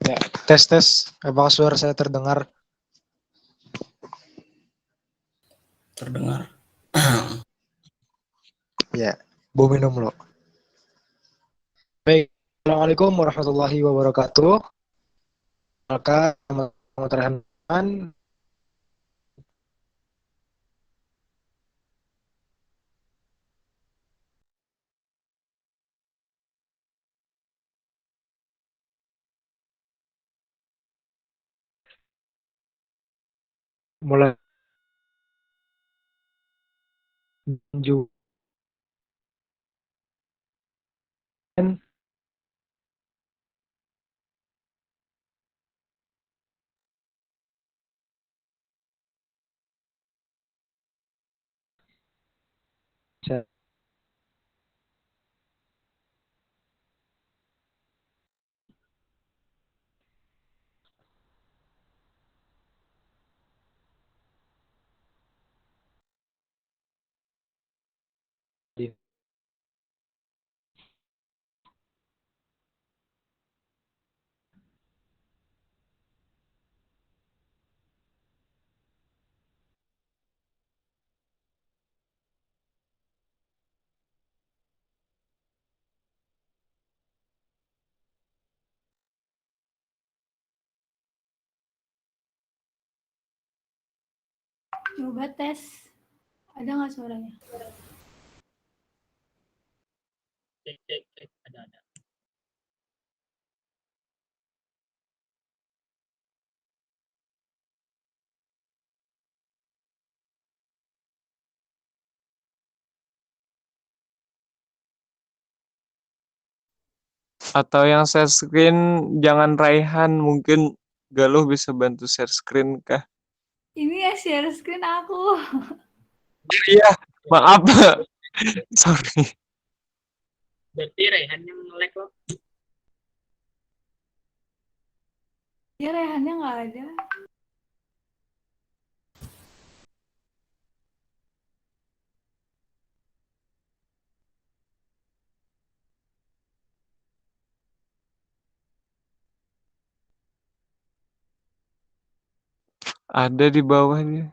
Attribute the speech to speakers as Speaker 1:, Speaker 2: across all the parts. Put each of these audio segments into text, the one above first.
Speaker 1: Ya, tes tes. Apakah suara saya terdengar?
Speaker 2: Terdengar.
Speaker 1: Ya, Bu minum lo. Baik, Assalamualaikum warahmatullahi wabarakatuh. Maka teman-teman terhormat, mulai juga
Speaker 3: Coba tes. Ada nggak suaranya?
Speaker 4: Cek, ada.
Speaker 5: Atau yang share screen jangan Raihan, mungkin Galuh bisa bantu share screen kah?
Speaker 3: Ini ya share screen aku.
Speaker 5: Iya, maaf. Sorry.
Speaker 4: Berarti Rehan yang nge-lag lo.
Speaker 3: Ya Rehannya nggak ada.
Speaker 5: Ada di bawahnya.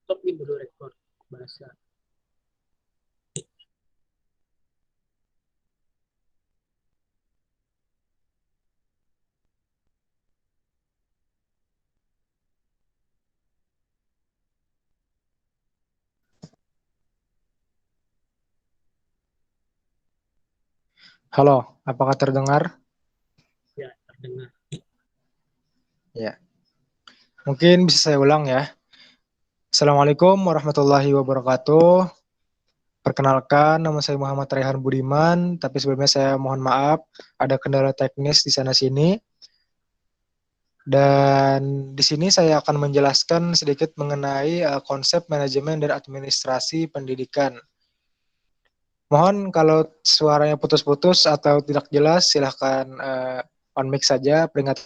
Speaker 4: Stop dulu record bahasa.
Speaker 1: Halo, apakah terdengar?
Speaker 4: Ya, terdengar.
Speaker 1: Ya. Mungkin bisa saya ulang ya. Assalamualaikum warahmatullahi wabarakatuh. Perkenalkan, nama saya Muhammad Raihan Budiman, tapi sebelumnya saya mohon maaf, ada kendala teknis di sana-sini. Dan di sini saya akan menjelaskan sedikit mengenai konsep manajemen dan administrasi pendidikan. Mohon kalau suaranya putus-putus atau tidak jelas, silahkan on mic saja, peringat.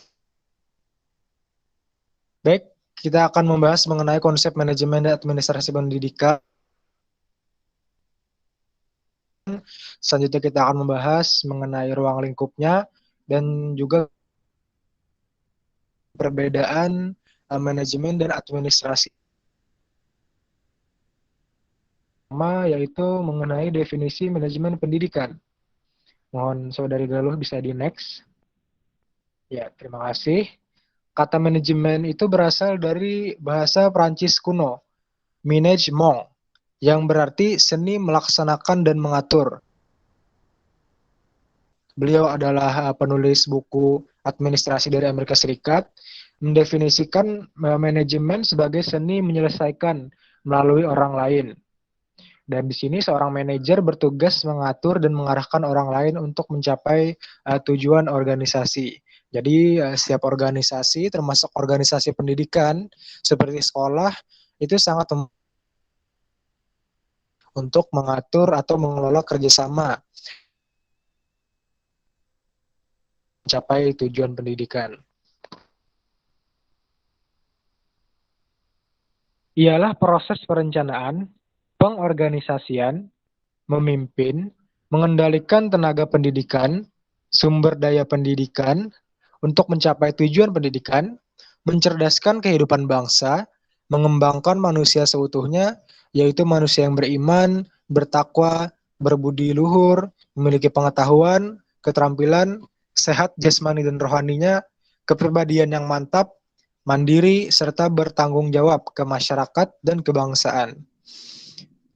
Speaker 1: Baik, kita akan membahas mengenai konsep manajemen dan administrasi pendidikan. Selanjutnya kita akan membahas mengenai ruang lingkupnya dan juga perbedaan manajemen dan administrasi. Pertama yaitu mengenai definisi manajemen pendidikan. Mohon Saudari Galuh bisa di next. Ya, terima kasih. Kata manajemen itu berasal dari bahasa Prancis kuno, management, yang berarti seni melaksanakan dan mengatur. Beliau adalah penulis buku administrasi dari Amerika Serikat, mendefinisikan manajemen sebagai seni menyelesaikan melalui orang lain. Dan di sini seorang manajer bertugas mengatur dan mengarahkan orang lain untuk mencapai tujuan organisasi. Jadi setiap organisasi, termasuk organisasi pendidikan seperti sekolah, itu sangat untuk mengatur atau mengelola kerjasama mencapai tujuan pendidikan. Ialah proses perencanaan, pengorganisasian, memimpin, mengendalikan tenaga pendidikan, sumber daya pendidikan, untuk mencapai tujuan pendidikan, mencerdaskan kehidupan bangsa, mengembangkan manusia seutuhnya, yaitu manusia yang beriman, bertakwa, berbudi luhur, memiliki pengetahuan, keterampilan, sehat jasmani dan rohaninya, kepribadian yang mantap, mandiri, serta bertanggung jawab ke masyarakat dan kebangsaan.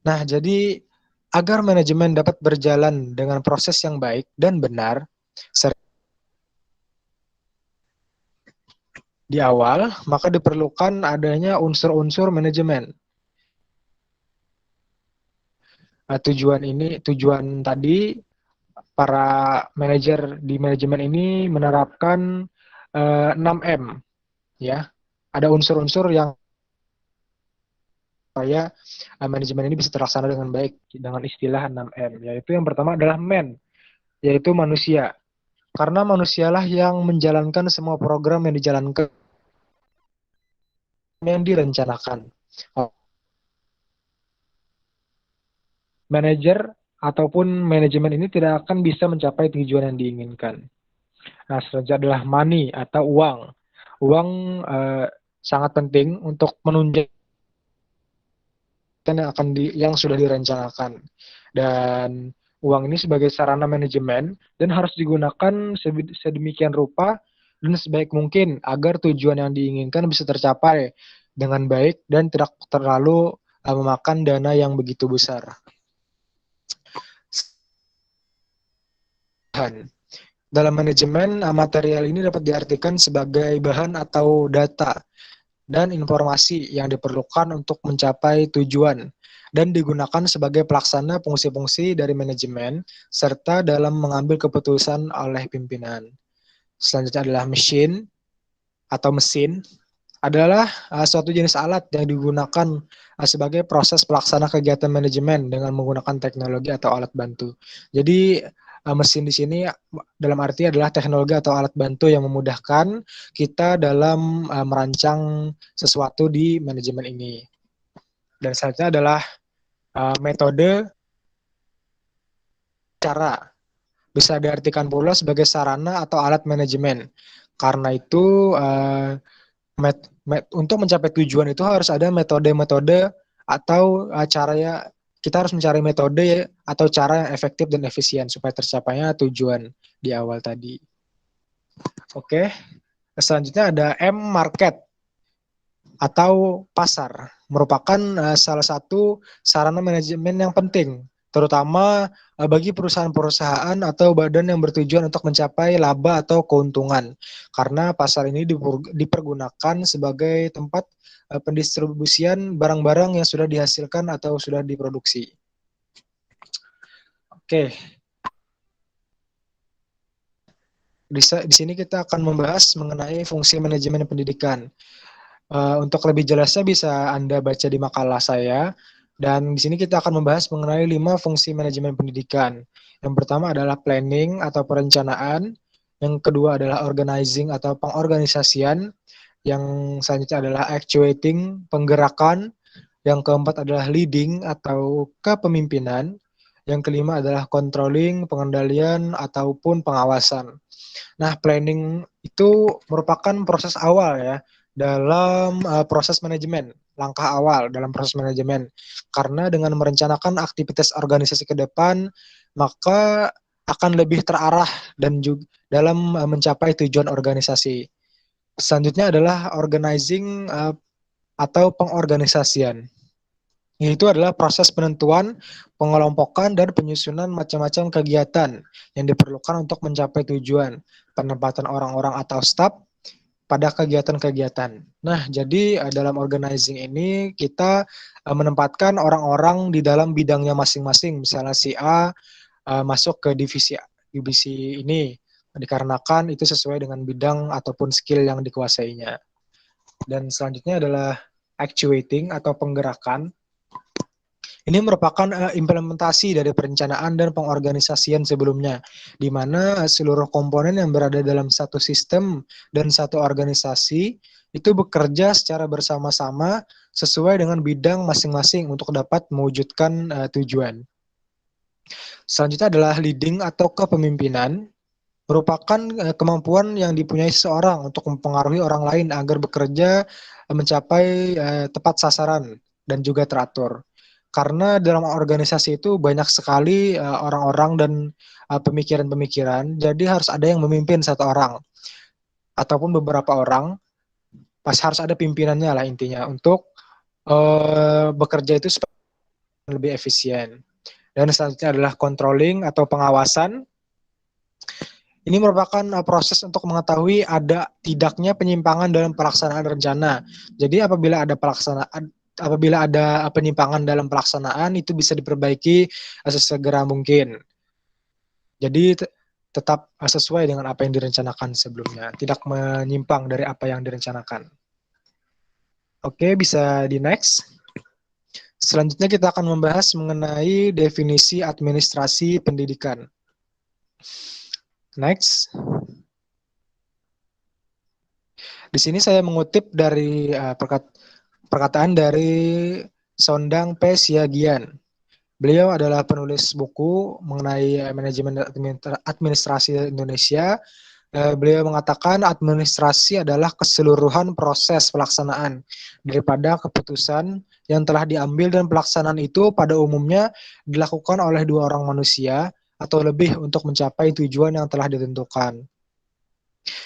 Speaker 1: Nah, jadi agar manajemen dapat berjalan dengan proses yang baik dan benar, di awal, maka diperlukan adanya unsur-unsur manajemen. Tujuan tadi, para manajer di manajemen ini menerapkan 6M, ya. Ada unsur-unsur yang supaya manajemen ini bisa terlaksana dengan baik dengan istilah 6M, yaitu yang pertama adalah man, yaitu manusia. Karena manusialah yang menjalankan semua program yang dijalankan yang direncanakan. Manajer ataupun manajemen ini tidak akan bisa mencapai tujuan yang diinginkan. Nah, selanjutnya adalah money atau uang. Uang sangat penting untuk menunjang yang sudah direncanakan. Dan uang ini sebagai sarana manajemen dan harus digunakan sedemikian rupa dan sebaik mungkin agar tujuan yang diinginkan bisa tercapai dengan baik dan tidak terlalu memakan dana yang begitu besar. Dalam manajemen, material ini dapat diartikan sebagai bahan atau data dan informasi yang diperlukan untuk mencapai tujuan dan digunakan sebagai pelaksana fungsi-fungsi dari manajemen serta dalam mengambil keputusan oleh pimpinan. Selanjutnya adalah mesin atau mesin adalah suatu jenis alat yang digunakan sebagai proses pelaksana kegiatan manajemen dengan menggunakan teknologi atau alat bantu. Jadi mesin di sini dalam arti adalah teknologi atau alat bantu yang memudahkan kita dalam merancang sesuatu di manajemen ini. Dan selanjutnya adalah metode, cara. Bisa diartikan pula sebagai sarana atau alat manajemen. Karena itu untuk mencapai tujuan itu harus ada metode-metode atau caranya. Kita harus mencari metode atau cara yang efektif dan efisien supaya tercapainya tujuan di awal tadi. Oke, selanjutnya ada M, market atau pasar. Merupakan salah satu sarana manajemen yang penting, terutama bagi perusahaan-perusahaan atau badan yang bertujuan untuk mencapai laba atau keuntungan. Karena pasar ini dipergunakan sebagai tempat pendistribusian barang-barang yang sudah dihasilkan atau sudah diproduksi. Oke. Di sini kita akan membahas mengenai fungsi manajemen pendidikan. Untuk lebih jelasnya bisa Anda baca di makalah saya. Dan di sini kita akan membahas mengenai 5 fungsi manajemen pendidikan. Yang pertama adalah planning atau perencanaan. Yang kedua adalah organizing atau pengorganisasian. Yang selanjutnya adalah actuating, penggerakan. Yang keempat adalah leading atau kepemimpinan. Yang kelima adalah controlling, pengendalian ataupun pengawasan. Nah, planning itu merupakan proses awal ya dalam proses manajemen, langkah awal dalam proses manajemen. Karena dengan merencanakan aktivitas organisasi ke depan, maka akan lebih terarah dan juga dalam mencapai tujuan organisasi. Selanjutnya adalah organizing atau pengorganisasian. Yaitu adalah proses penentuan, pengelompokan, dan penyusunan macam-macam kegiatan yang diperlukan untuk mencapai tujuan, penempatan orang-orang atau staf pada kegiatan-kegiatan. Nah, jadi dalam organizing ini kita menempatkan orang-orang di dalam bidangnya masing-masing. Misalnya si A masuk ke divisi ini, dikarenakan itu sesuai dengan bidang ataupun skill yang dikuasainya. Dan selanjutnya adalah actuating atau penggerakan. Ini merupakan implementasi dari perencanaan dan pengorganisasian sebelumnya, di mana seluruh komponen yang berada dalam satu sistem dan satu organisasi itu bekerja secara bersama-sama sesuai dengan bidang masing-masing untuk dapat mewujudkan tujuan. Selanjutnya adalah leading atau kepemimpinan, merupakan kemampuan yang dipunyai seseorang untuk mempengaruhi orang lain agar bekerja mencapai tepat sasaran dan juga teratur. Karena dalam organisasi itu banyak sekali orang-orang dan pemikiran-pemikiran, jadi harus ada yang memimpin satu orang ataupun beberapa orang, pas harus ada pimpinannya lah intinya untuk bekerja itu supaya lebih efisien. Dan selanjutnya adalah controlling atau pengawasan. Ini merupakan proses untuk mengetahui ada tidaknya penyimpangan dalam pelaksanaan rencana. Jadi apabila ada penyimpangan dalam pelaksanaan itu bisa diperbaiki sesegera mungkin. Jadi tetap sesuai dengan apa yang direncanakan sebelumnya, tidak menyimpang dari apa yang direncanakan. Oke, bisa di next. Selanjutnya kita akan membahas mengenai definisi administrasi pendidikan. Next. Di sini saya mengutip dari perkataan dari Sondang P. Siagian. Beliau adalah penulis buku mengenai manajemen administrasi Indonesia. Beliau mengatakan administrasi adalah keseluruhan proses pelaksanaan daripada keputusan yang telah diambil, dan pelaksanaan itu pada umumnya dilakukan oleh dua orang manusia atau lebih untuk mencapai tujuan yang telah ditentukan.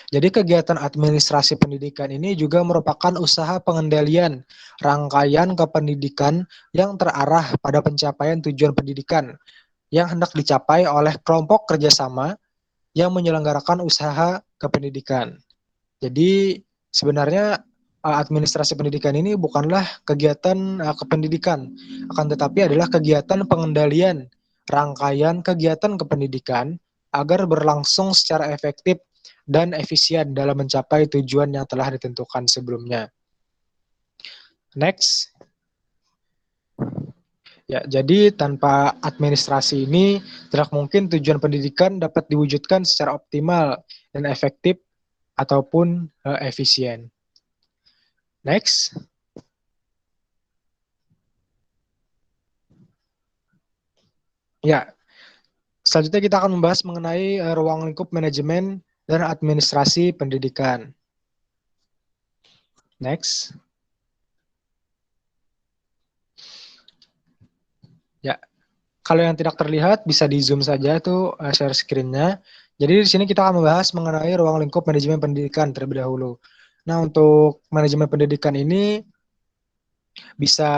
Speaker 1: Jadi kegiatan administrasi pendidikan ini juga merupakan usaha pengendalian rangkaian kependidikan yang terarah pada pencapaian tujuan pendidikan yang hendak dicapai oleh kelompok kerjasama yang menyelenggarakan usaha kependidikan. Jadi sebenarnya administrasi pendidikan ini bukanlah kegiatan kependidikan, akan tetapi adalah kegiatan pengendalian rangkaian kegiatan kependidikan agar berlangsung secara efektif dan efisien dalam mencapai tujuan yang telah ditentukan sebelumnya. Next. Ya, jadi tanpa administrasi ini tidak mungkin tujuan pendidikan dapat diwujudkan secara optimal dan efektif ataupun efisien. Next. Ya, selanjutnya kita akan membahas mengenai ruang lingkup manajemen dan administrasi pendidikan. Next. Ya, kalau yang tidak terlihat bisa di zoom saja itu share screen-nya. Jadi di sini kita akan membahas mengenai ruang lingkup manajemen pendidikan terlebih dahulu. Nah, untuk manajemen pendidikan ini bisa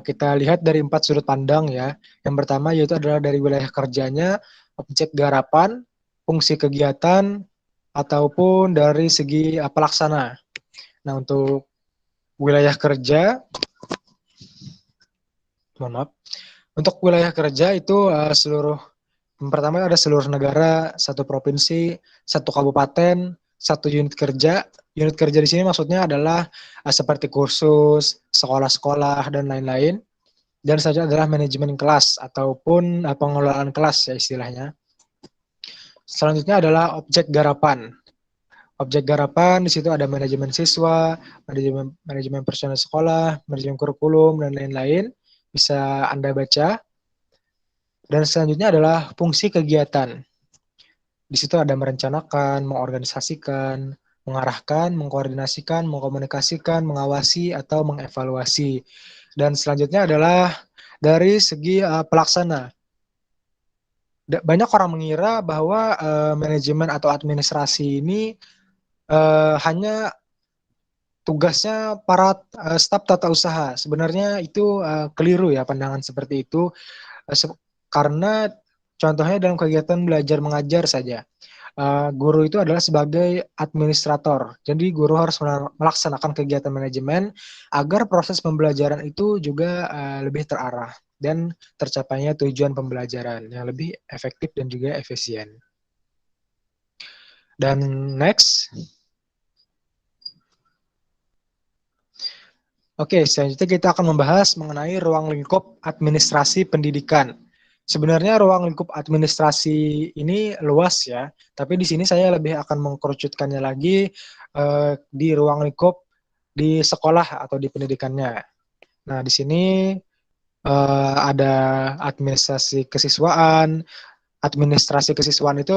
Speaker 1: kita lihat dari 4 sudut pandang ya. Yang pertama yaitu adalah dari wilayah kerjanya, objek garapan, fungsi kegiatan, ataupun dari segi pelaksana. Nah, untuk wilayah kerja, mohon maaf. Untuk wilayah kerja itu yang pertama ada seluruh negara, satu provinsi, satu kabupaten, satu unit kerja. Unit kerja di sini maksudnya adalah seperti kursus, sekolah-sekolah, dan lain-lain. Dan selanjutnya adalah manajemen kelas ataupun pengelolaan kelas ya istilahnya. Selanjutnya adalah objek garapan. Objek garapan di situ ada manajemen siswa, manajemen personel sekolah, manajemen kurikulum, dan lain-lain. Bisa Anda baca. Dan selanjutnya adalah fungsi kegiatan. Di situ ada merencanakan, mengorganisasikan, mengarahkan, mengkoordinasikan, mengkomunikasikan, mengawasi, atau mengevaluasi. Dan selanjutnya adalah dari segi pelaksana. Banyak orang mengira bahwa manajemen atau administrasi ini hanya tugasnya para staf tata usaha. Sebenarnya itu keliru ya pandangan seperti itu, karena contohnya dalam kegiatan belajar mengajar saja. Guru itu adalah sebagai administrator. Jadi guru harus melaksanakan kegiatan manajemen agar proses pembelajaran itu juga lebih terarah dan tercapainya tujuan pembelajaran yang lebih efektif dan juga efisien. Dan next. Oke, selanjutnya kita akan membahas mengenai ruang lingkup administrasi pendidikan. Sebenarnya ruang lingkup administrasi ini luas ya, tapi di sini saya lebih akan mengkerucutkannya lagi di ruang lingkup di sekolah atau di pendidikannya. Nah, di sini ada administrasi kesiswaan. Administrasi kesiswaan itu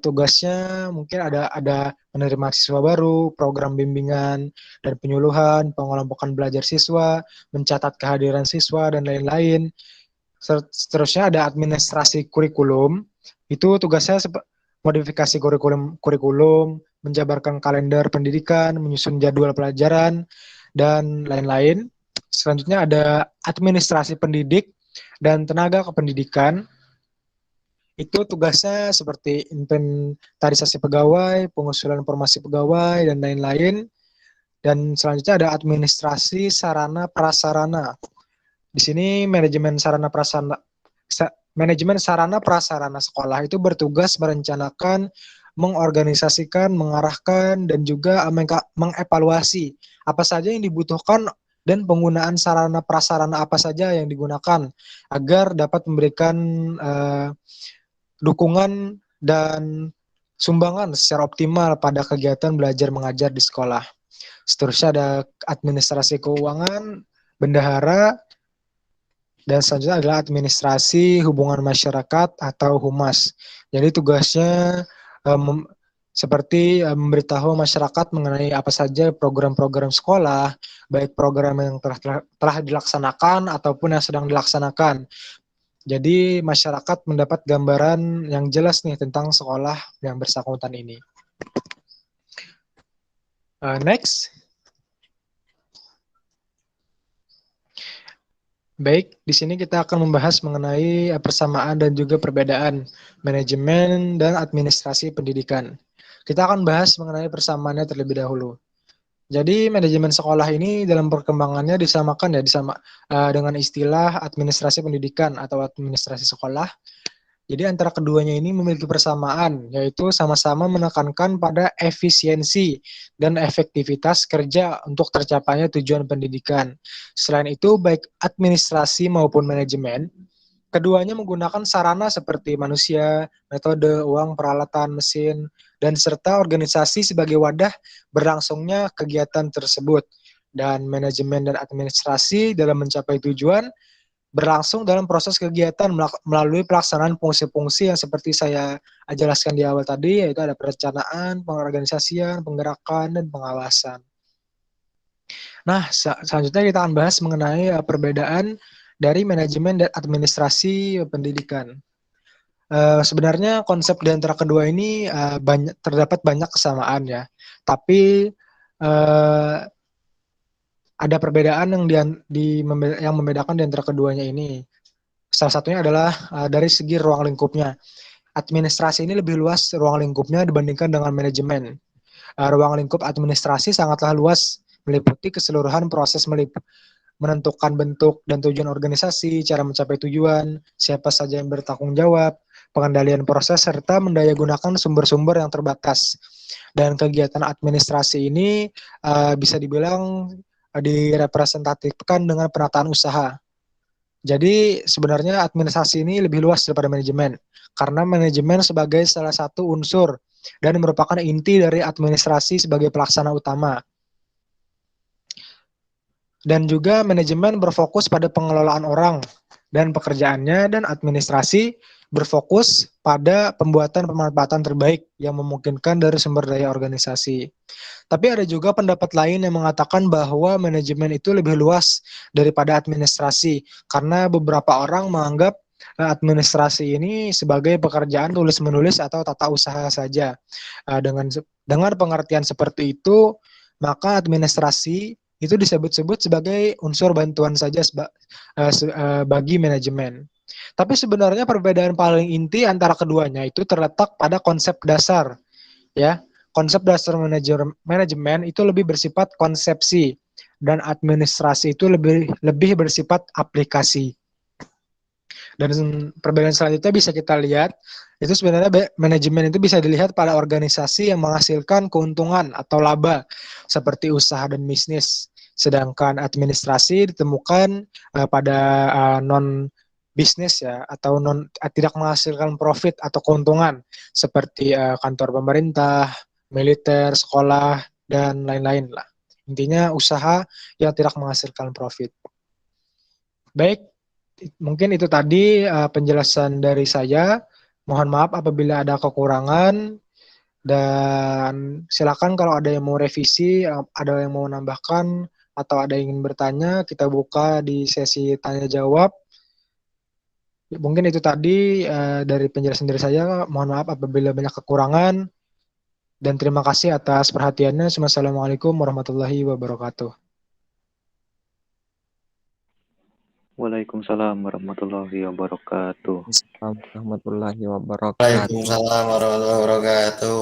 Speaker 1: tugasnya mungkin ada menerima siswa baru, program bimbingan dan penyuluhan, pengelompokan belajar siswa, mencatat kehadiran siswa, dan lain-lain. Seterusnya ada administrasi kurikulum, itu tugasnya modifikasi kurikulum, menjabarkan kalender pendidikan, menyusun jadwal pelajaran, dan lain-lain. Selanjutnya ada administrasi pendidik dan tenaga kependidikan. Itu tugasnya seperti inventarisasi pegawai, pengusulan informasi pegawai, dan lain-lain. Dan selanjutnya ada administrasi sarana prasarana. Di sini manajemen sarana prasarana sekolah itu bertugas merencanakan, mengorganisasikan, mengarahkan, dan juga mengevaluasi apa saja yang dibutuhkan dan penggunaan sarana prasarana apa saja yang digunakan agar dapat memberikan dukungan dan sumbangan secara optimal pada kegiatan belajar mengajar di sekolah. Seterusnya ada administrasi keuangan, bendahara, dan selanjutnya adalah administrasi hubungan masyarakat atau humas. Jadi tugasnya seperti memberitahu masyarakat mengenai apa saja program-program sekolah, baik program yang telah dilaksanakan ataupun yang sedang dilaksanakan. Jadi masyarakat mendapat gambaran yang jelas nih tentang sekolah yang bersangkutan ini. Next. Baik, di sini kita akan membahas mengenai persamaan dan juga perbedaan manajemen dan administrasi pendidikan. Kita akan bahas mengenai persamaannya terlebih dahulu. Jadi manajemen sekolah ini dalam perkembangannya disamakan ya dengan istilah administrasi pendidikan atau administrasi sekolah. Jadi antara keduanya ini memiliki persamaan, yaitu sama-sama menekankan pada efisiensi dan efektivitas kerja untuk tercapainya tujuan pendidikan. Selain itu, baik administrasi maupun manajemen, keduanya menggunakan sarana seperti manusia, metode, uang, peralatan, mesin, dan serta organisasi sebagai wadah berlangsungnya kegiatan tersebut. Dan manajemen dan administrasi dalam mencapai tujuan berlangsung dalam proses kegiatan melalui pelaksanaan fungsi-fungsi yang seperti saya jelaskan di awal tadi, yaitu ada perencanaan, pengorganisasian, penggerakan, dan pengawasan. Nah, selanjutnya kita akan bahas mengenai perbedaan dari manajemen dan administrasi pendidikan. Sebenarnya konsep di antara kedua ini terdapat banyak kesamaan ya, tapi ada perbedaan yang membedakan di antara keduanya ini. Salah satunya adalah dari segi ruang lingkupnya. Administrasi ini lebih luas ruang lingkupnya dibandingkan dengan manajemen. Ruang lingkup administrasi sangatlah luas, meliputi keseluruhan proses menentukan bentuk dan tujuan organisasi, cara mencapai tujuan, siapa saja yang bertanggung jawab, pengendalian proses, serta mendayagunakan sumber-sumber yang terbatas. Dan kegiatan administrasi ini bisa dibilang direpresentatifkan dengan penataan usaha. Jadi sebenarnya administrasi ini lebih luas daripada manajemen, karena manajemen sebagai salah satu unsur dan merupakan inti dari administrasi sebagai pelaksana utama. Dan juga manajemen berfokus pada pengelolaan orang dan pekerjaannya, dan administrasi berfokus pada pembuatan pemanfaatan terbaik yang memungkinkan dari sumber daya organisasi. Tapi ada juga pendapat lain yang mengatakan bahwa manajemen itu lebih luas daripada administrasi, karena beberapa orang menganggap administrasi ini sebagai pekerjaan tulis-menulis atau tata usaha saja. Dengan pengertian seperti itu, maka administrasi itu disebut-sebut sebagai unsur bantuan saja bagi manajemen. Tapi sebenarnya perbedaan paling inti antara keduanya itu terletak pada konsep dasar, ya. Konsep dasar manajemen itu lebih bersifat konsepsi, dan administrasi itu lebih bersifat aplikasi. Dan perbedaan selanjutnya bisa kita lihat, itu sebenarnya manajemen itu bisa dilihat pada organisasi yang menghasilkan keuntungan atau laba, seperti usaha dan bisnis. Sedangkan administrasi ditemukan pada non bisnis ya, atau tidak menghasilkan profit atau keuntungan, seperti kantor pemerintah, militer, sekolah, dan lain-lain lah. Intinya usaha yang tidak menghasilkan profit. Baik, mungkin itu tadi penjelasan dari saya. Mohon maaf apabila ada kekurangan, dan silakan kalau ada yang mau revisi, ada yang mau menambahkan, atau ada yang ingin bertanya, kita buka di sesi tanya jawab. Mungkin itu tadi dari penjelasan dari saya. Mohon maaf apabila banyak kekurangan, dan terima kasih atas perhatiannya. Wassalamualaikum warahmatullahi wabarakatuh.
Speaker 2: Waalaikumsalam warahmatullahi wabarakatuh.
Speaker 5: Assalamualaikum warahmatullahi wabarakatuh.
Speaker 6: Waalaikumsalam warahmatullahi wabarakatuh.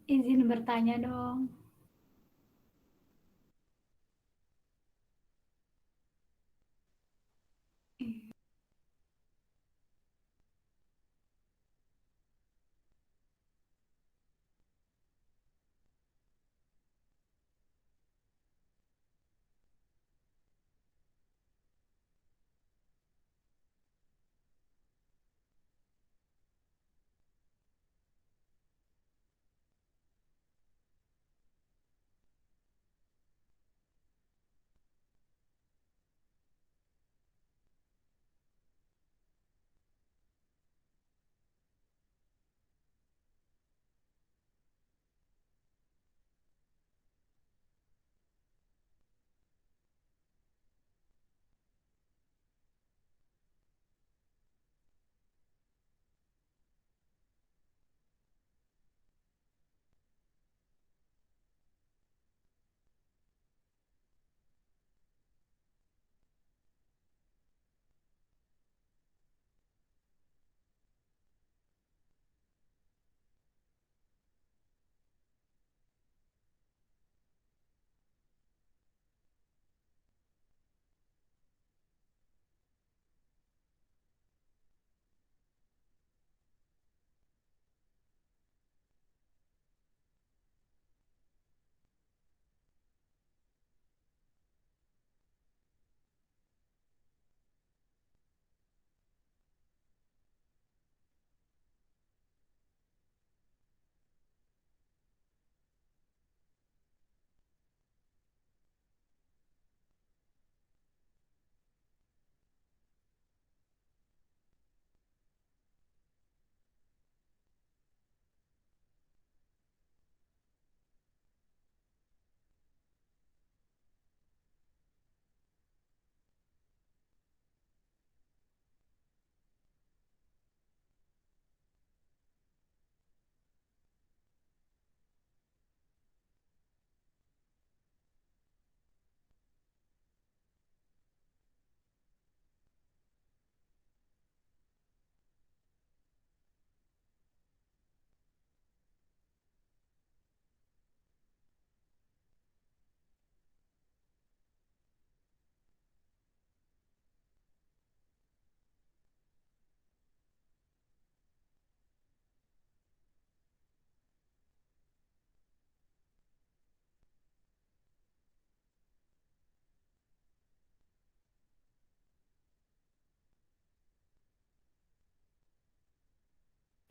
Speaker 3: Izin bertanya dong.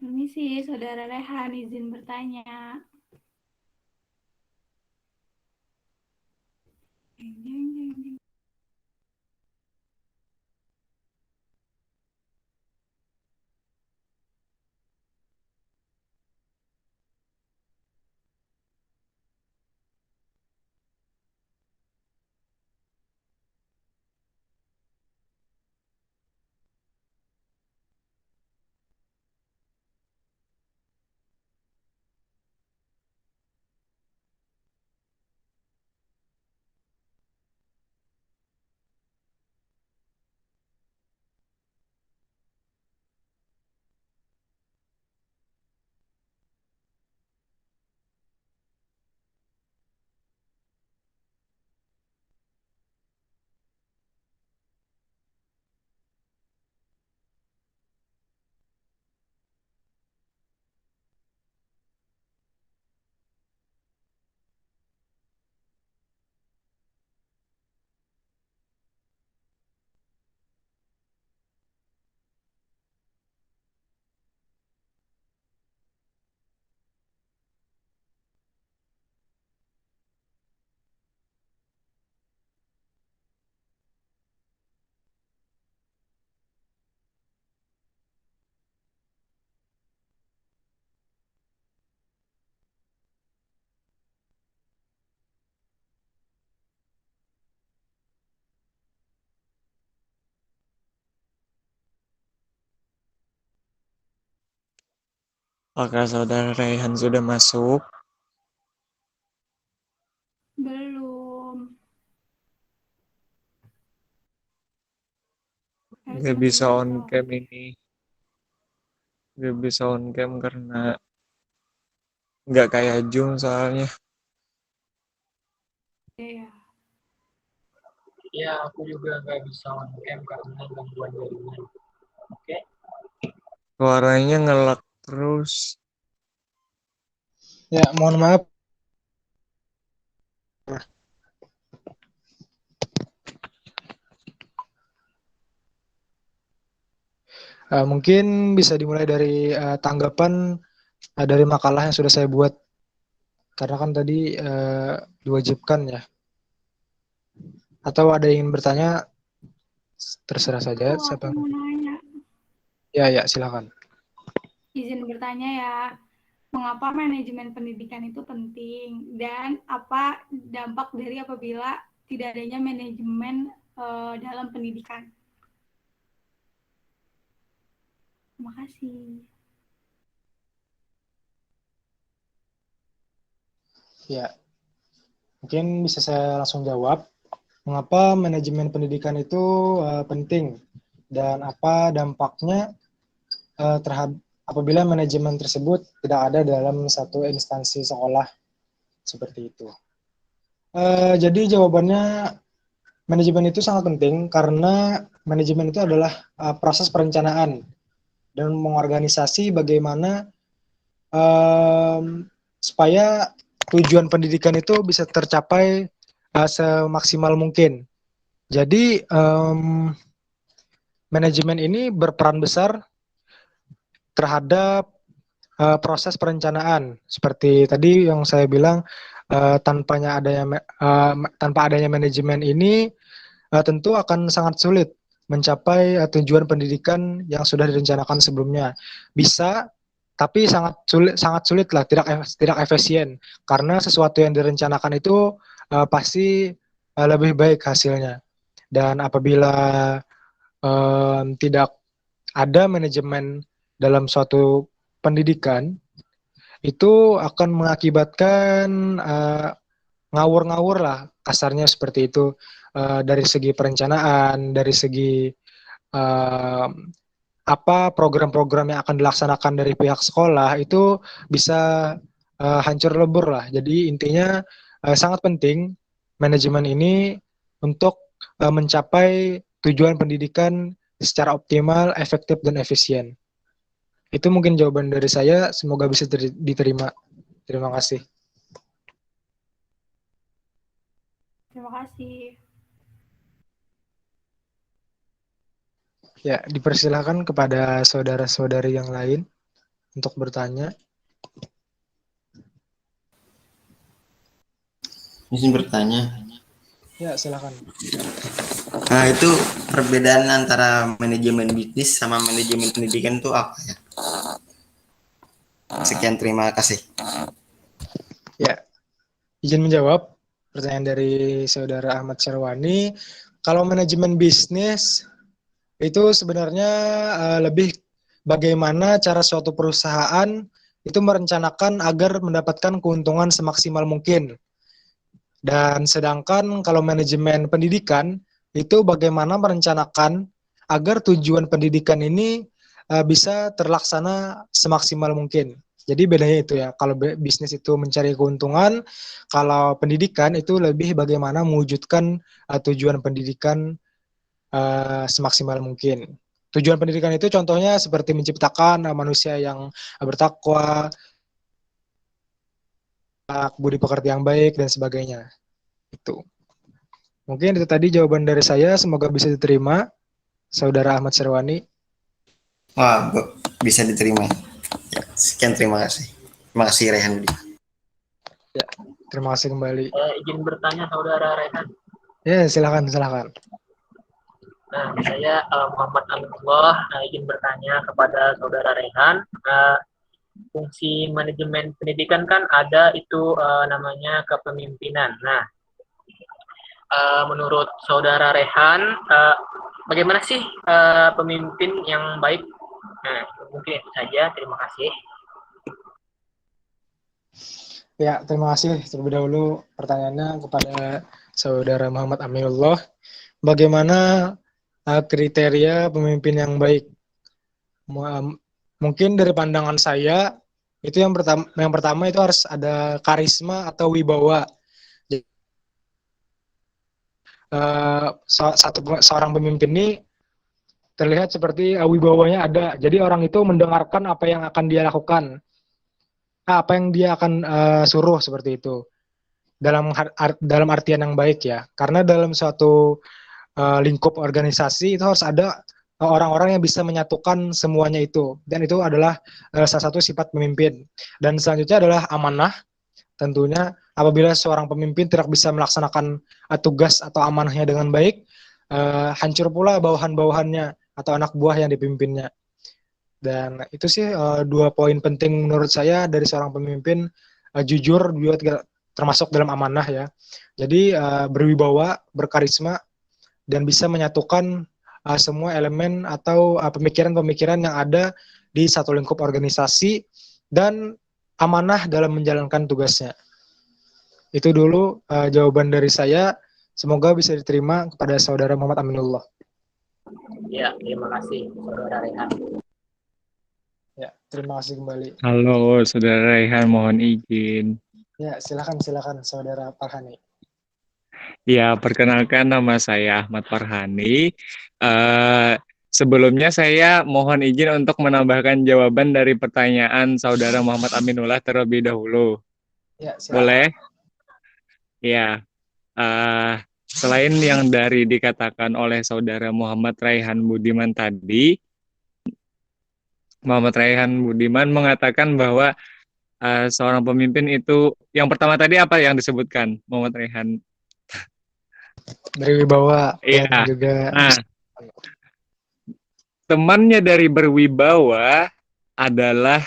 Speaker 3: Permisi, Saudara Rehan, izin bertanya. Jeng, jeng, jeng, jeng.
Speaker 5: Apakah saudara Raihan sudah masuk?
Speaker 3: Belum.
Speaker 5: Gak bisa on cam ini. Gak bisa on cam karena nggak kayak Zoom soalnya.
Speaker 3: Iya.
Speaker 4: Ya, aku juga nggak bisa on cam karena gangguan jaringan. Oke.
Speaker 5: Suaranya ngelak terus.
Speaker 1: Ya, mohon maaf. Mungkin bisa dimulai dari tanggapan dari makalah yang sudah saya buat. Karena kan tadi diwajibkan ya. Atau ada yang ingin bertanya, terserah saja.
Speaker 3: Aku mau nanya.
Speaker 1: Ya, silakan.
Speaker 3: Izin bertanya ya. Mengapa manajemen pendidikan itu penting dan apa dampak dari apabila tidak adanya manajemen dalam pendidikan? Terima kasih.
Speaker 1: Ya, mungkin bisa saya langsung jawab. Mengapa manajemen pendidikan itu penting dan apa dampaknya terhadap apabila manajemen tersebut tidak ada dalam satu instansi sekolah seperti itu. Jadi jawabannya manajemen itu sangat penting karena manajemen itu adalah proses perencanaan dan mengorganisasi bagaimana supaya tujuan pendidikan itu bisa tercapai semaksimal mungkin. Jadi manajemen ini berperan besar terhadap proses perencanaan. Seperti tadi yang saya bilang, tanpa adanya manajemen ini tentu akan sangat sulit mencapai tujuan pendidikan yang sudah direncanakan sebelumnya. Bisa, tapi sangat sulit lah, tidak efisien karena sesuatu yang direncanakan itu pasti lebih baik hasilnya. Dan apabila tidak ada manajemen dalam suatu pendidikan, itu akan mengakibatkan ngawur-ngawur lah, kasarnya seperti itu, dari segi perencanaan, dari segi apa program-program yang akan dilaksanakan dari pihak sekolah itu bisa hancur lebur lah. Jadi intinya sangat penting manajemen ini untuk mencapai tujuan pendidikan secara optimal, efektif, dan efisien. Itu mungkin jawaban dari saya, semoga bisa diterima. Terima kasih.
Speaker 3: Terima kasih.
Speaker 1: Ya, dipersilahkan kepada saudara-saudari yang lain untuk bertanya.
Speaker 6: Izin bertanya.
Speaker 1: Ya, silakan.
Speaker 6: Nah, itu perbedaan antara manajemen bisnis sama manajemen pendidikan itu apa ya? Sekian, terima kasih.
Speaker 1: Ya, izin menjawab pertanyaan dari saudara Ahmad Syarwani. Kalau manajemen bisnis itu sebenarnya lebih bagaimana cara suatu perusahaan itu merencanakan agar mendapatkan keuntungan semaksimal mungkin. Dan sedangkan kalau manajemen pendidikan itu bagaimana merencanakan agar tujuan pendidikan ini bisa terlaksana semaksimal mungkin. Jadi bedanya itu ya, kalau bisnis itu mencari keuntungan, kalau pendidikan itu lebih bagaimana mewujudkan tujuan pendidikan semaksimal mungkin. Tujuan pendidikan itu contohnya seperti menciptakan manusia yang bertakwa, budi pekerti yang baik, dan sebagainya. Itu. Mungkin itu tadi jawaban dari saya, semoga bisa diterima, Saudara Ahmad Syarwani.
Speaker 6: Wah, bisa diterima. Ya, sekian, terima kasih. Terima kasih Rehan.
Speaker 1: Ya, terima kasih kembali.
Speaker 4: Izin bertanya saudara Rehan.
Speaker 1: Ya, silakan.
Speaker 4: Nah, saya Muhammad Aminullah izin bertanya kepada saudara Rehan. Fungsi manajemen pendidikan kan ada itu namanya kepemimpinan. Nah, menurut saudara Rehan, bagaimana sih pemimpin yang baik? Nah, mungkin itu saja. Terima kasih.
Speaker 1: Ya, terima kasih terlebih dahulu pertanyaannya kepada Saudara Muhammad Aminullah. Bagaimana kriteria pemimpin yang baik? Mungkin dari pandangan saya itu yang pertama itu harus ada karisma atau wibawa. Jadi, seorang pemimpin ini terlihat seperti wibawanya ada. Jadi orang itu mendengarkan apa yang akan dia lakukan, apa yang dia akan suruh seperti itu. Dalam artian yang baik ya. Karena dalam suatu lingkup organisasi itu harus ada orang-orang yang bisa menyatukan semuanya itu. Dan itu adalah salah satu sifat pemimpin. Dan selanjutnya adalah amanah. Tentunya apabila seorang pemimpin tidak bisa melaksanakan tugas atau amanahnya dengan baik, hancur pula bawahan-bawahannya atau anak buah yang dipimpinnya. Dan itu sih 2 poin penting menurut saya dari seorang pemimpin, jujur juga termasuk dalam amanah ya. Jadi berwibawa, berkarisma, dan bisa menyatukan semua elemen atau pemikiran-pemikiran yang ada di satu lingkup organisasi dan amanah dalam menjalankan tugasnya. Itu dulu jawaban dari saya. Semoga bisa diterima kepada Saudara Muhammad Aminullah.
Speaker 4: Ya, terima kasih Saudara Rehan.
Speaker 1: Ya, terima kasih kembali.
Speaker 5: Halo, Saudara Rehan, mohon izin.
Speaker 1: Ya, silakan Saudara Farhani.
Speaker 5: Ya, perkenalkan nama saya Ahmad Farhani. Sebelumnya saya mohon izin untuk menambahkan jawaban dari pertanyaan Saudara Muhammad Aminullah terlebih dahulu.
Speaker 1: Ya, silakan.
Speaker 5: Boleh? Ya. Selain yang dari dikatakan oleh Saudara Muhammad Raihan Budiman tadi, Muhammad Raihan Budiman mengatakan bahwa seorang pemimpin itu, yang pertama tadi apa yang disebutkan Muhammad Raihan?
Speaker 1: Berwibawa.
Speaker 5: Iya.
Speaker 1: Dan juga
Speaker 5: temannya dari berwibawa adalah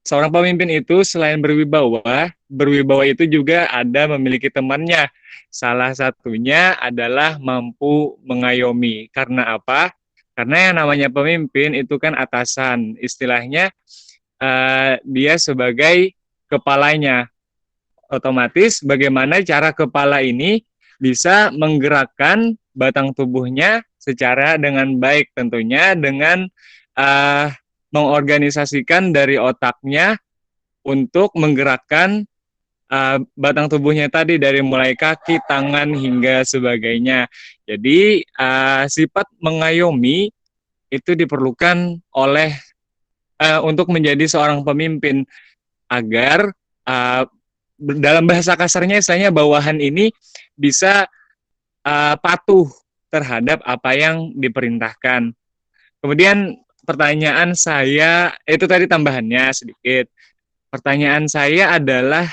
Speaker 5: seorang pemimpin itu selain berwibawa itu juga ada memiliki temannya. Salah satunya adalah mampu mengayomi. Karena apa? Karena yang namanya pemimpin itu kan atasan. Istilahnya dia sebagai kepalanya. Otomatis bagaimana cara kepala ini bisa menggerakkan batang tubuhnya secara dengan baik, tentunya dengan mengorganisasikan dari otaknya untuk menggerakkan batang tubuhnya tadi dari mulai kaki, tangan, hingga sebagainya. Jadi sifat mengayomi itu diperlukan oleh untuk menjadi seorang pemimpin agar dalam bahasa kasarnya istilahnya bawahan ini bisa patuh terhadap apa yang diperintahkan. Kemudian pertanyaan saya, itu tadi tambahannya sedikit. Pertanyaan saya adalah,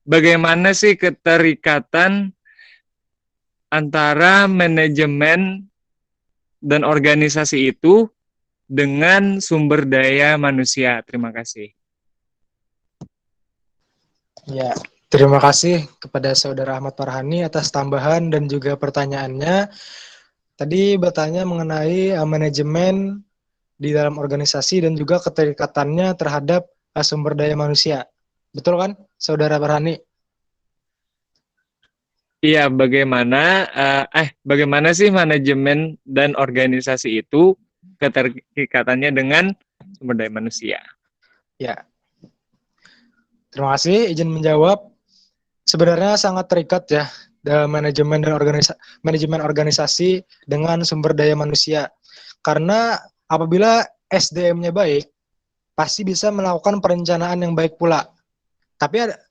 Speaker 5: bagaimana sih keterikatan antara manajemen dan organisasi itu dengan sumber daya manusia? Terima kasih.
Speaker 1: Ya, terima kasih kepada Saudara Ahmad Farhani atas tambahan dan juga pertanyaannya. Tadi bertanya mengenai manajemen di dalam organisasi dan juga keterikatannya terhadap sumber daya manusia. Betul kan, Saudara Farhani?
Speaker 5: Iya, bagaimana sih manajemen dan organisasi itu keterikatannya dengan sumber daya manusia?
Speaker 1: Ya. Terima kasih, izin menjawab. Sebenarnya sangat terikat ya manajemen dan manajemen organisasi dengan sumber daya manusia. Karena apabila SDM-nya baik, pasti bisa melakukan perencanaan yang baik pula.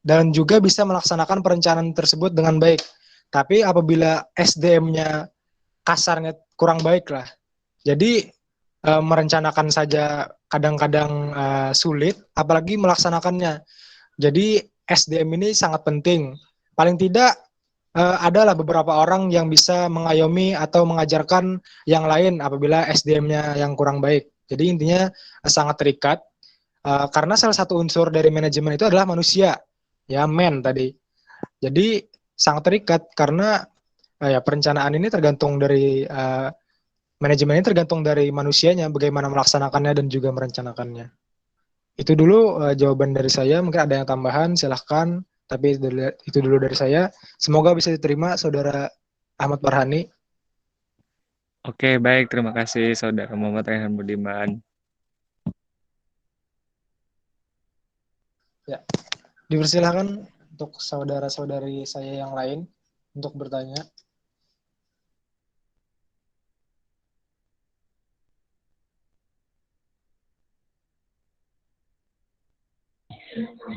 Speaker 1: Dan juga bisa melaksanakan perencanaan tersebut dengan baik. Tapi apabila SDM-nya kasarnya kurang baik lah. Jadi merencanakan saja kadang-kadang sulit, apalagi melaksanakannya. Jadi SDM ini sangat penting. Paling tidak adalah beberapa orang yang bisa mengayomi atau mengajarkan yang lain apabila SDM-nya yang kurang baik. Jadi intinya sangat terikat karena salah satu unsur dari manajemen itu adalah manusia, ya tadi. Jadi sangat terikat karena perencanaan ini tergantung dari manajemen ini tergantung dari manusianya bagaimana melaksanakannya dan juga merencanakannya. Itu dulu jawaban dari saya. Mungkin ada yang tambahan, silahkan. Tapi itu dulu dari saya. Semoga bisa diterima, Saudara Ahmad Farhani.
Speaker 5: Oke, baik. Terima kasih, Saudara Muhammad Rehan Budiman.
Speaker 1: Ya, dipersilahkan untuk saudara-saudari saya yang lain untuk bertanya.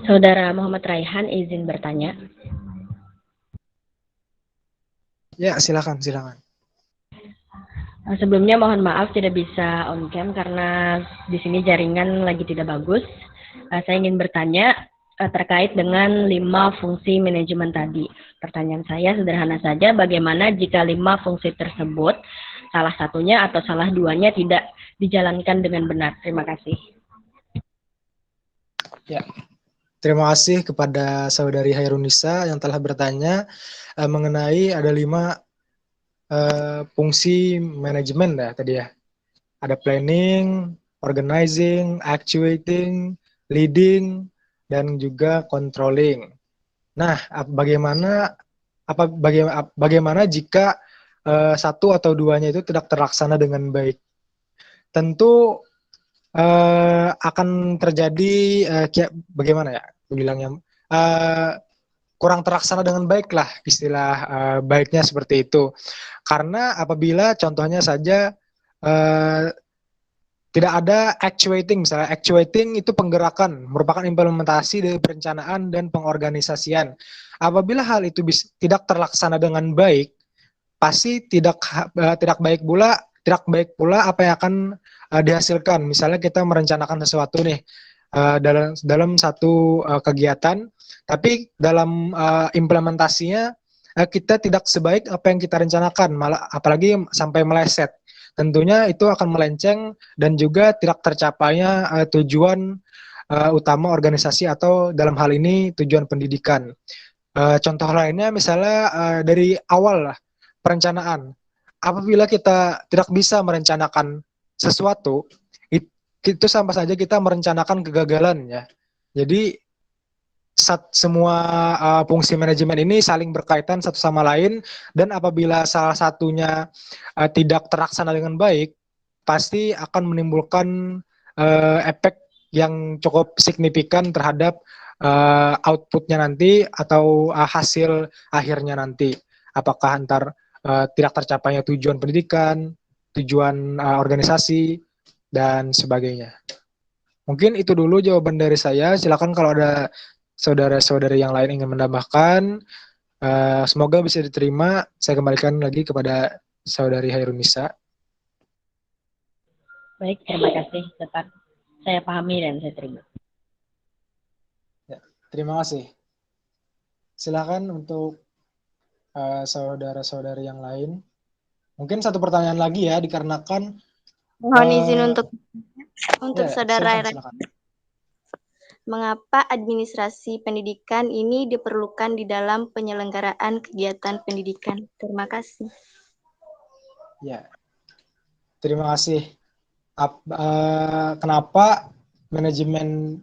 Speaker 7: Saudara Muhammad Raihan izin bertanya.
Speaker 1: Ya, silakan.
Speaker 7: Sebelumnya mohon maaf tidak bisa on cam karena di sini jaringan lagi tidak bagus. Saya ingin bertanya terkait dengan 5 fungsi manajemen tadi. Pertanyaan saya sederhana saja, bagaimana jika 5 fungsi tersebut salah satunya atau salah duanya tidak dijalankan dengan benar? Terima kasih.
Speaker 1: Ya, terima kasih kepada Saudari Hairunisa yang telah bertanya mengenai ada 5 fungsi manajemen ya tadi ya. Ada planning, organizing, actuating, leading, dan juga controlling. Nah, bagaimana jika satu atau duanya itu tidak terlaksana dengan baik? Tentu akan terjadi bagaimana ya bilangnya kurang terlaksana dengan baik lah, istilah baiknya seperti itu. Karena apabila contohnya saja tidak ada actuating, misalnya actuating itu penggerakan, merupakan implementasi dari perencanaan dan pengorganisasian. Apabila hal itu tidak terlaksana dengan baik, pasti tidak baik pula apa yang akan dihasilkan. Misalnya kita merencanakan sesuatu nih dalam satu kegiatan, tapi dalam implementasinya kita tidak sebaik apa yang kita rencanakan, malah apalagi sampai meleset. Tentunya itu akan melenceng dan juga tidak tercapainya tujuan utama organisasi atau dalam hal ini tujuan pendidikan. Contoh lainnya misalnya dari awal lah perencanaan. Apabila kita tidak bisa merencanakan sesuatu, itu sama saja kita merencanakan kegagalan ya. Jadi semua fungsi manajemen ini saling berkaitan satu sama lain, dan apabila salah satunya tidak terlaksana dengan baik, pasti akan menimbulkan efek yang cukup signifikan terhadap outputnya nanti atau hasil akhirnya nanti. Apakah tidak tercapainya tujuan pendidikan, tujuan organisasi, dan sebagainya. Mungkin itu dulu jawaban dari saya. Silakan kalau ada saudara-saudari yang lain ingin menambahkan. Semoga bisa diterima. Saya kembalikan lagi kepada Saudari Hairunisa.
Speaker 7: Baik, terima kasih. Tetap saya pahami dan saya terima.
Speaker 1: Ya, terima kasih. Silakan untuk saudara-saudari yang lain. Mungkin satu pertanyaan lagi ya, dikarenakan
Speaker 8: mohon izin untuk
Speaker 1: ya,
Speaker 8: saudara.
Speaker 1: silakan.
Speaker 8: Mengapa administrasi pendidikan ini diperlukan di dalam penyelenggaraan kegiatan pendidikan? Terima kasih.
Speaker 1: Ya, terima kasih. Kenapa manajemen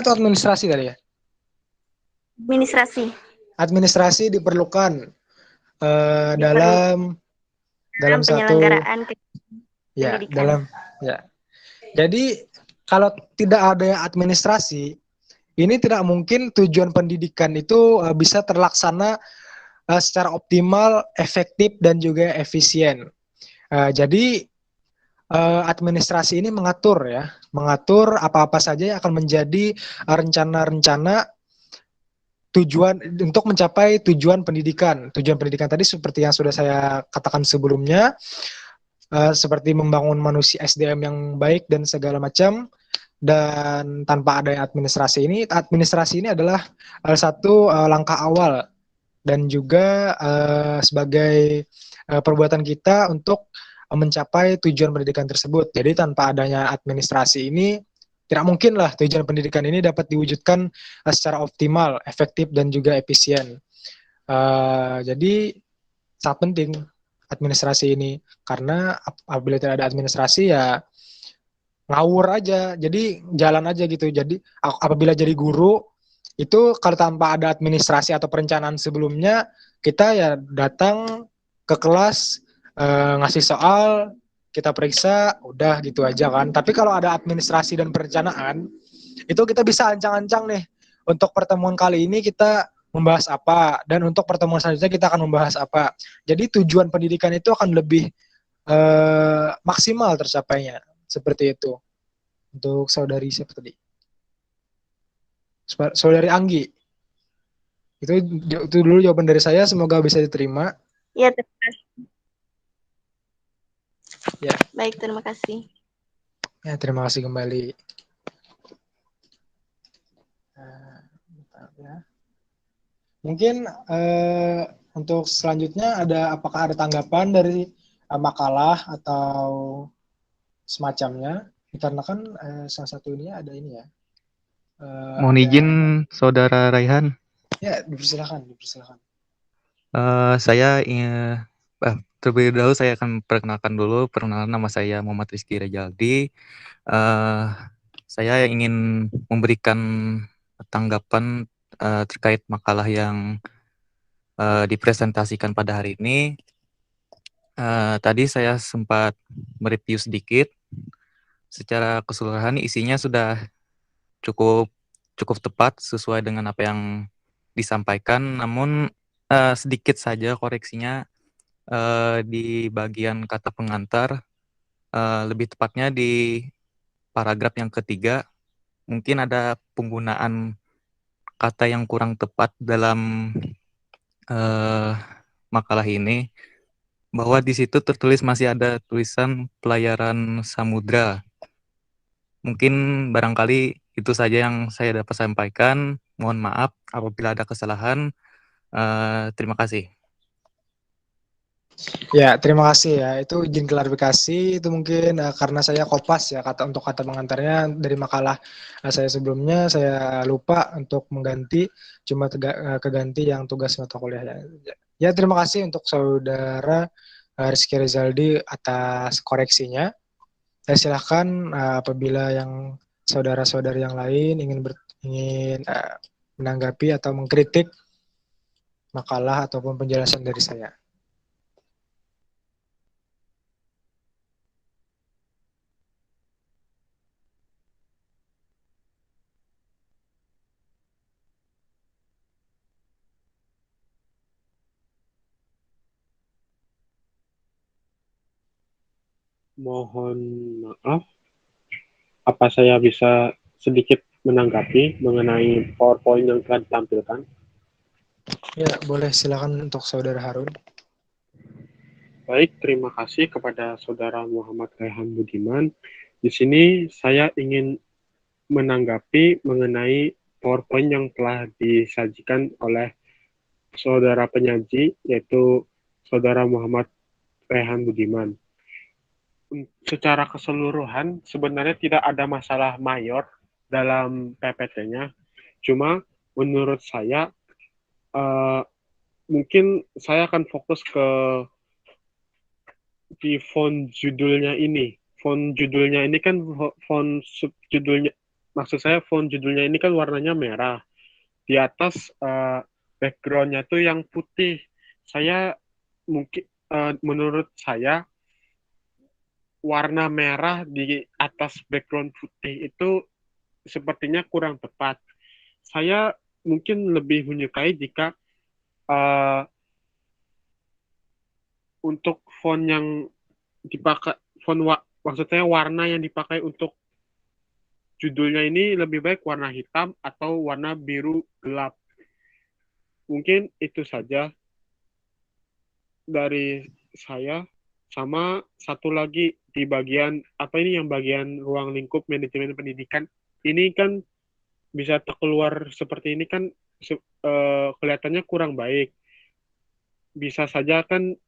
Speaker 1: atau administrasi tadi ya? Administrasi diperlukan dalam
Speaker 8: penyelenggaraan
Speaker 1: pendidikan. Jadi kalau tidak ada administrasi, ini tidak mungkin tujuan pendidikan itu bisa terlaksana secara optimal, efektif, dan juga efisien. Jadi administrasi ini mengatur apa-apa saja yang akan menjadi rencana-rencana tujuan untuk mencapai tujuan pendidikan. Tujuan pendidikan tadi seperti yang sudah saya katakan sebelumnya, seperti membangun manusia SDM yang baik dan segala macam. Dan tanpa ada administrasi ini adalah satu langkah awal dan juga sebagai perbuatan kita untuk mencapai tujuan pendidikan tersebut. Jadi tanpa adanya administrasi ini, tidak mungkinlah tujuan pendidikan ini dapat diwujudkan secara optimal, efektif, dan juga efisien. Jadi sangat penting administrasi ini, karena apabila tidak ada administrasi ya ngawur aja, jadi jalan aja gitu. Jadi apabila jadi guru itu kalau tanpa ada administrasi atau perencanaan sebelumnya, kita ya datang ke kelas, ngasih soal, kita periksa, udah gitu aja kan. Tapi kalau ada administrasi dan perencanaan, itu kita bisa ancang-ancang nih, untuk pertemuan kali ini kita membahas apa, dan untuk pertemuan selanjutnya kita akan membahas apa. Jadi tujuan pendidikan itu akan lebih maksimal tercapainya. Seperti itu. Untuk saudari siapa tadi? Saudari Anggi. Itu dulu jawaban dari saya, semoga bisa diterima.
Speaker 8: Ya, terima kasih.
Speaker 1: Ya.
Speaker 8: Baik, terima kasih.
Speaker 1: Ya, terima kasih kembali. Ya. Mungkin untuk selanjutnya apakah ada tanggapan dari makalah atau semacamnya? Dikarenakan salah satu ini ada ini ya.
Speaker 2: Mohon izin Saudara Raihan.
Speaker 1: Ya, dipersilakan.
Speaker 2: Saya terlebih dahulu saya akan perkenalkan dulu. Perkenalan, nama saya Muhammad Rizky Rejaldi. Saya ingin memberikan tanggapan terkait makalah yang dipresentasikan pada hari ini. Tadi saya sempat mereview sedikit. Secara keseluruhan isinya sudah cukup tepat sesuai dengan apa yang disampaikan. Namun sedikit saja koreksinya di bagian kata pengantar, lebih tepatnya di paragraf yang ketiga, mungkin ada penggunaan kata yang kurang tepat dalam makalah ini, bahwa di situ tertulis masih ada tulisan pelayaran samudra. Mungkin barangkali itu saja yang saya dapat sampaikan. Mohon maaf apabila ada kesalahan. Terima kasih.
Speaker 1: Ya, terima kasih ya. Itu izin klarifikasi, itu mungkin karena saya kopas ya untuk kata pengantarnya dari makalah saya sebelumnya, saya lupa untuk mengganti, cuma keganti yang tugas mata kuliah ya. Ya, terima kasih untuk saudara Rizky Rizaldi atas koreksinya. Saya silakan apabila yang saudara-saudari yang lain ingin menanggapi atau mengkritik makalah ataupun penjelasan dari saya.
Speaker 9: Mohon maaf, apa saya bisa sedikit menanggapi mengenai PowerPoint yang telah ditampilkan?
Speaker 1: Ya, boleh, silakan untuk saudara Harun.
Speaker 9: Baik, terima kasih kepada saudara Muhammad Raihan Budiman. Di sini saya ingin menanggapi mengenai PowerPoint yang telah disajikan oleh saudara penyaji, yaitu saudara Muhammad Raihan Budiman. Secara keseluruhan sebenarnya tidak ada masalah mayor dalam PPT-nya. Cuma menurut saya mungkin saya akan fokus di font judulnya ini. Font judulnya ini kan font subjudulnya, maksud saya font judulnya ini kan warnanya merah. Di atas background-nya tuh yang putih. Saya mungkin menurut saya warna merah di atas background putih itu sepertinya kurang tepat. Saya mungkin lebih menyukai jika untuk font yang dipakai, maksudnya warna yang dipakai untuk judulnya ini lebih baik warna hitam atau warna biru gelap. Mungkin itu saja dari saya. Sama satu lagi di bagian yang bagian ruang lingkup manajemen pendidikan ini kan bisa terkeluar seperti ini kan kelihatannya kurang baik. Bisa saja kan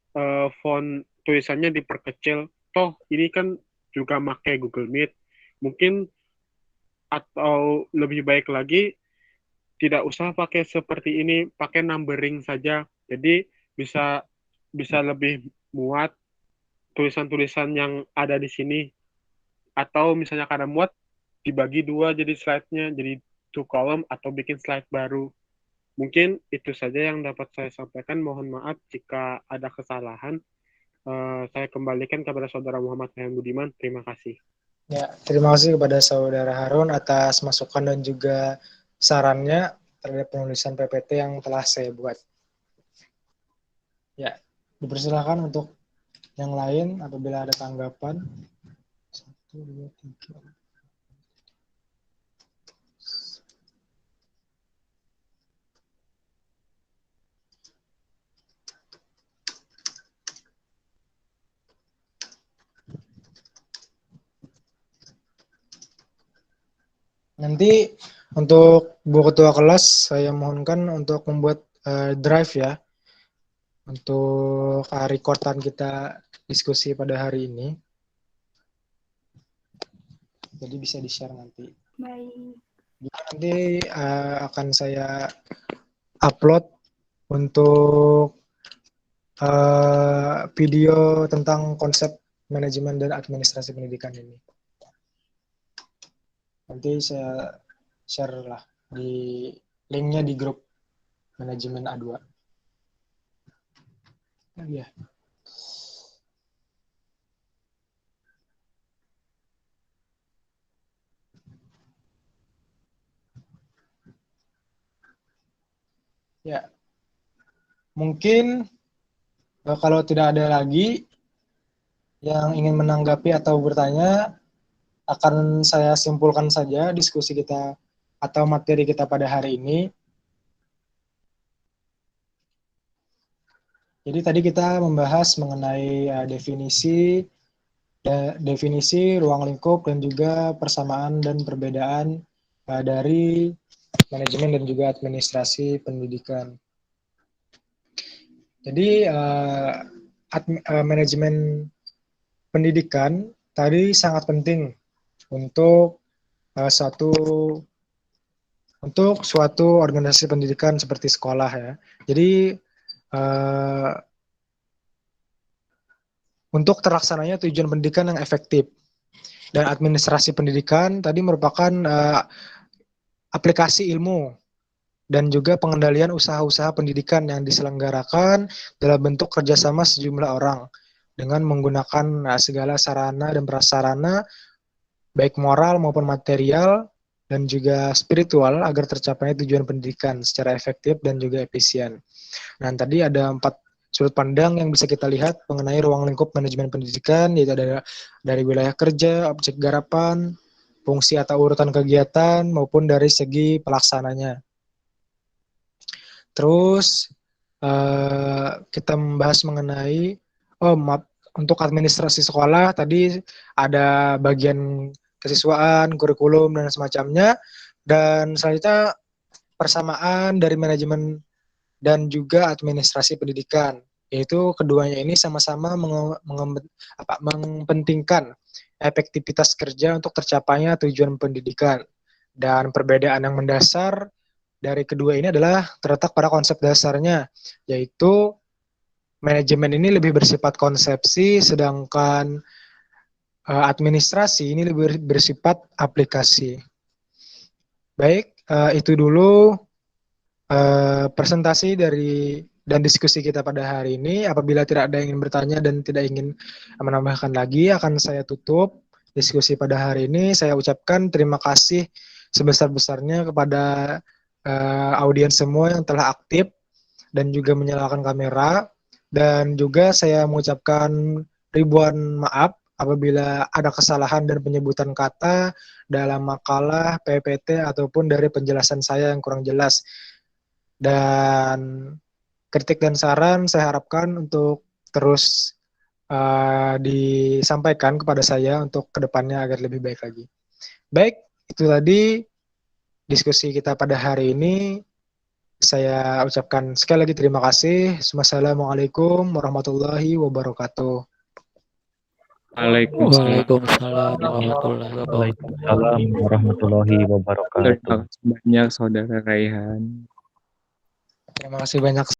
Speaker 9: font tulisannya diperkecil. Toh ini kan juga pakai Google Meet. Mungkin atau lebih baik lagi tidak usah pakai seperti ini, pakai numbering saja. Jadi bisa lebih muat tulisan-tulisan yang ada di sini. atau misalnya karena muat dibagi dua jadi slide-nya, jadi 2 column atau bikin slide baru. Mungkin itu saja yang dapat saya sampaikan. Mohon maaf jika ada kesalahan. Saya kembalikan kepada Saudara Muhammad Rayhan Budiman. Terima kasih.
Speaker 1: Ya, terima kasih kepada Saudara Harun atas masukan dan juga sarannya terhadap penulisan PPT yang telah saya buat. Ya, dipersilakan untuk yang lain apabila ada tanggapan. 1, 2, 3. Nanti untuk Bu Ketua kelas saya mohonkan untuk membuat drive ya untuk recordan kita diskusi pada hari ini. Jadi bisa di-share nanti.
Speaker 3: Baik.
Speaker 1: Nanti akan saya upload untuk video tentang konsep manajemen dan administrasi pendidikan ini. Nanti saya share lah di linknya di grup manajemen A2. Ya. Ya. Mungkin kalau tidak ada lagi yang ingin menanggapi atau bertanya, akan saya simpulkan saja diskusi kita atau materi kita pada hari ini. Jadi tadi kita membahas mengenai definisi ruang lingkup dan juga persamaan dan perbedaan dari manajemen dan juga administrasi pendidikan. Jadi manajemen pendidikan tadi sangat penting untuk suatu organisasi pendidikan seperti sekolah ya. Jadi untuk terlaksananya tujuan pendidikan yang efektif dan administrasi pendidikan tadi merupakan aplikasi ilmu dan juga pengendalian usaha-usaha pendidikan yang diselenggarakan dalam bentuk kerjasama sejumlah orang dengan menggunakan segala sarana dan prasarana baik moral maupun material dan juga spiritual agar tercapainya tujuan pendidikan secara efektif dan juga efisien. Nah, tadi ada 4 sudut pandang yang bisa kita lihat mengenai ruang lingkup manajemen pendidikan, yaitu ada dari wilayah kerja, objek garapan, fungsi atau urutan kegiatan, maupun dari segi pelaksananya. Terus kita membahas mengenai untuk administrasi sekolah tadi ada bagian kesiswaan, kurikulum dan semacamnya, dan selanjutnya persamaan dari manajemen dan juga administrasi pendidikan, yaitu keduanya ini sama-sama mempentingkan efektivitas kerja untuk tercapainya tujuan pendidikan. Dan perbedaan yang mendasar dari kedua ini adalah terletak pada konsep dasarnya, yaitu manajemen ini lebih bersifat konsepsi, sedangkan administrasi ini lebih bersifat aplikasi. Baik, itu dulu presentasi dan diskusi kita pada hari ini. Apabila tidak ada yang ingin bertanya dan tidak ingin menambahkan lagi, akan saya tutup diskusi pada hari ini. Saya ucapkan terima kasih sebesar-besarnya kepada audiens semua yang telah aktif dan juga menyalakan kamera, dan juga saya mengucapkan ribuan maaf apabila ada kesalahan dan penyebutan kata dalam makalah, PPT, ataupun dari penjelasan saya yang kurang jelas. Dan kritik dan saran saya harapkan untuk terus disampaikan kepada saya untuk kedepannya agar lebih baik lagi. Baik, itu tadi diskusi kita pada hari ini. Saya ucapkan sekali lagi terima kasih. Wassalamualaikum warahmatullahi wabarakatuh.
Speaker 5: Waalaikumsalam warahmatullahi wabarakatuh.
Speaker 2: Waalaikumsalam warahmatullahi wabarakatuh.
Speaker 5: Terima kasih banyak Saudara Rayhan.
Speaker 1: Terima kasih banyak.